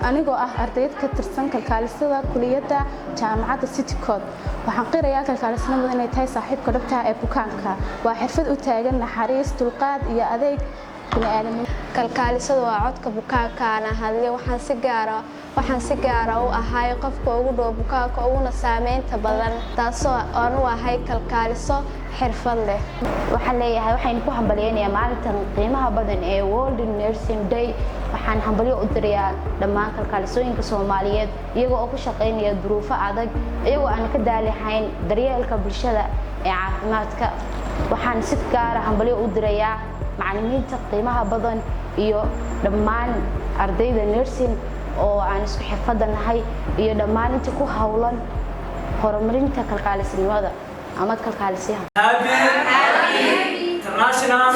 anigoo ah ardayd ka tirsan kalkaalisada kuliyadda jaamacadda City Code waxaan qirayaa kalkaalisnimadu inay tahay saaxiibka dhabta ah ee bukaanka waa xirfad u taagan naxariis dulqaad iyo adeeg bini'aadanimo kalkaalisadu waa codka bukaanka aan hadlay waxaan si gaar ah u ahay qofka ugu dhow bukaanka uguna saameynta badan taasoo aan u ahay kalkaaliso xirfad leh waxaan leeyahay waxaan ku hambalyeynaa maalintan qiimaha badan ee World Nursing Day waxaan hambalyo u dirayaa dhammaan kalkaalisooyinka Soomaaliyeed iyagoo ku shaqeynaya duruufo adag iyagoo aan ka daalihayn daryeelka bulshada ee caafimaadka waxaan si gaar ah hambalyo u dirayaa macallimiinta qiimaha badan iyo dhammaan ardayda nursing oo aan isku xirfadanahay iyo dhammaan inta ku hawlan horumarinta kalkaalisnimada ama kalkaalisyaha Happy International